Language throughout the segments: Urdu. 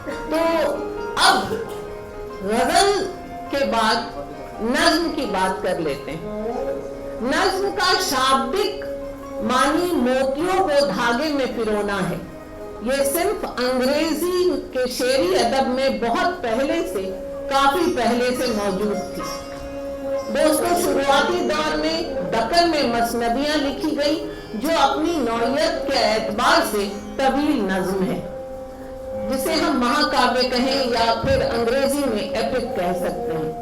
تو اب غزل کے بعد نظم کی بات کر لیتے ہیں. نظم کا شابدک معنی موتیوں کو دھاگے میں پرونا ہے. یہ صرف انگریزی کے شعری ادب میں بہت پہلے سے، کافی پہلے سے موجود تھی. دوستوں، شروعاتی دور میں دکن میں مثنویاں لکھی گئی جو اپنی نوعیت کے اعتبار سے طویل نظم ہے، جسے ہم مہاکاویہ کہیں یا پھر انگریزی میں ایپک کہہ سکتے ہیں.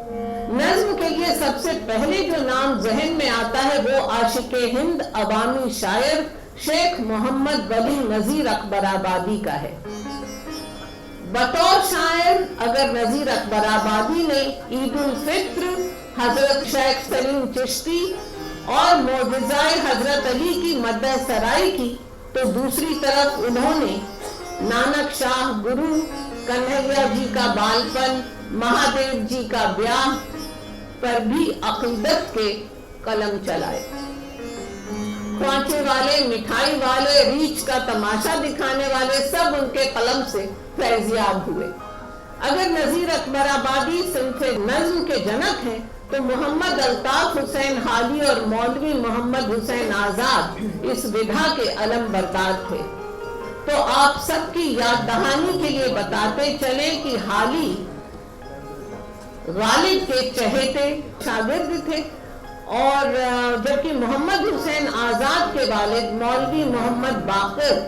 نظم کے لیے سب سے پہلے جو نام ذہن میں آتا ہے وہ عاشق ہند عوامی شاعر شیخ محمد ولی نذیر اکبر آبادی کا ہے. بطور شاعر اگر نذیر اکبر آبادی نے عید الفطر، حضرت شیخ سلیم چشتی اور معجزۂ حضرت علی کی مدح سرائی کی، تو دوسری طرف انہوں نے نانک شاہ گرو، کنہیا جی کا بالپن، مہادیو جی کا بیاہ پر بھی عقیدت کے قلم چلائے. خوانچے والے، مٹھائی والے، ریچھ کا تماشا دکھانے والے سب ان کے قلم سے فیضیاب ہوئے. اگر نذیر اکبر آبادی صنف نظم کے جنک ہیں تو محمد الطاف حسین حالی اور مولوی محمد حسین آزاد اس ودھا کے علم بردار تھے. تو آپ سب کی یاد دہانی کے لیے بتاتے چلیں کہ حالی غالب کے چہیتے شاگرد تھے، اور جبکہ محمد حسین آزاد کے والد مولوی محمد باقر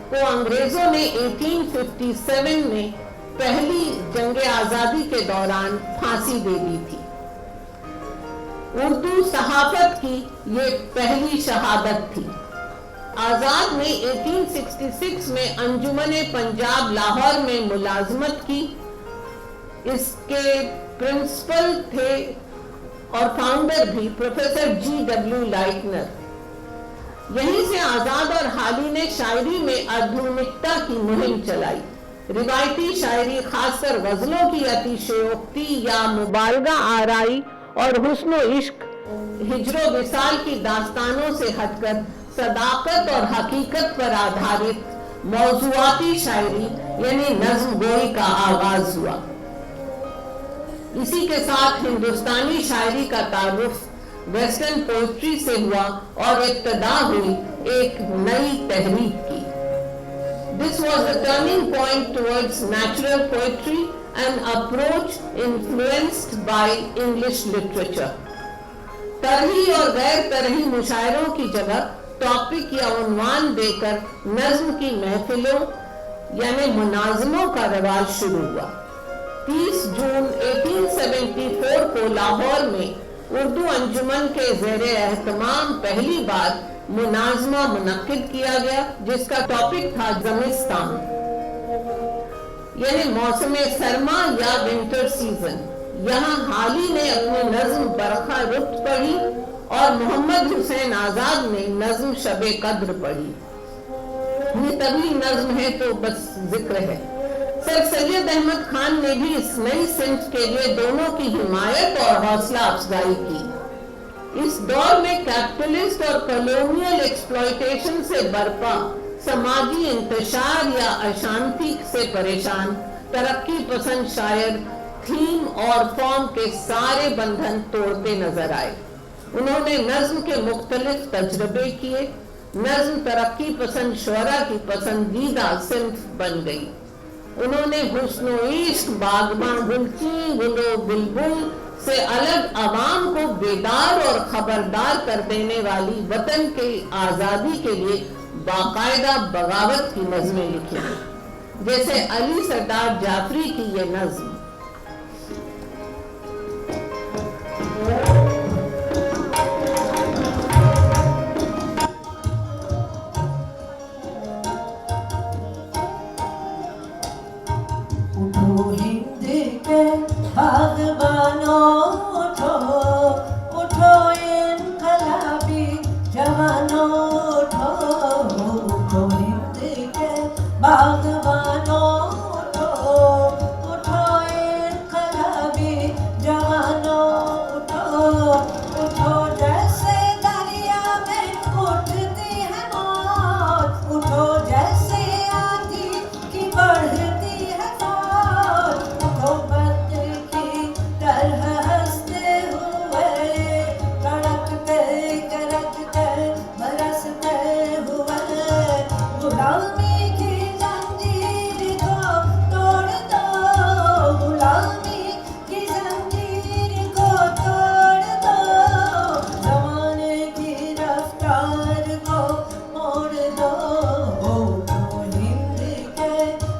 کو انگریزوں نے 1857 میں پہلی جنگ آزادی کے دوران پھانسی دے دی تھی. اردو صحافت کی یہ پہلی شہادت تھی. آزاد نے 1866 میں انجمن پنجاب لاہور میں ملازمت کی. اس کے پرنسپل تھے اور فاؤنڈر بھی پروفیسر جی ڈبلیو لائٹنر. یہیں سے آزاد اور حالی نے شاعری میں آدھونکتا کی مہم چلائی. روایتی شاعری، خاص کر غزلوں کی اتیشیوکتی یا مبالغہ آرائی اور حسن و عشق، ہجر و وصال کی داستانوں سے ہٹ کر صداقت اور حقیقت پر آدھارت موضوعاتی شاعری یعنی نظم گوئی کا آغاز ہوا. اسی کے ساتھ ہندوستانی شاعری کا تعارف ویسٹرن پوئٹری سے ہوا اور ابتدا ہوئی ایک نئی تحریک کی. This was the turning point towards natural poetry, an approach influenced by English literature. طرحی اور غیر طرحی مشاعروں کی جگہ ٹاپک یا عنوان دے کر نظم کی محفلوں یعنی مناظموں کا رواج شروع ہوا. 30 جون 1874 کو لاہور میں اردو انجمن کے زیر اہتمام پہلی بار مناظمہ منعقد کیا گیا، جس کا ٹاپک تھا زمستان یعنی موسم سرما یا ونٹر سیزن. یہاں حالی نے اپنی نظم برقع رت پڑھی اور محمد حسین آزاد نے نظم شب قدر پڑھی. یہ طویل نظم ہے تو بس ذکر ہے. سر سید احمد خان نے بھی اس نئی صنف کے لیے دونوں کی حمایت اور حوصلہ افزائی کی. اس دور میں کیپٹلسٹ اور کالونیل ایکسپلائٹیشن سے برپا، سماجی انتشار یا اشانتی سے پریشان ترقی پسند شاعر تھیم اور فارم کے سارے بندھن توڑتے نظر آئے. انہوں نے نظم کے مختلف تجربے کیے. نظم ترقی پسند شعراء کی پسندیدہ صنف بن گئی. انہوں نے حسن و عشق، باغباں گلچین، گل و بلبل سے الگ عوام کو بیدار اور خبردار کر دینے والی وطن کے آزادی کے لیے باقاعدہ بغاوت کی نظمیں لکھی، جیسے علی سردار جعفری کی یہ نظم. باغبانوں اٹھو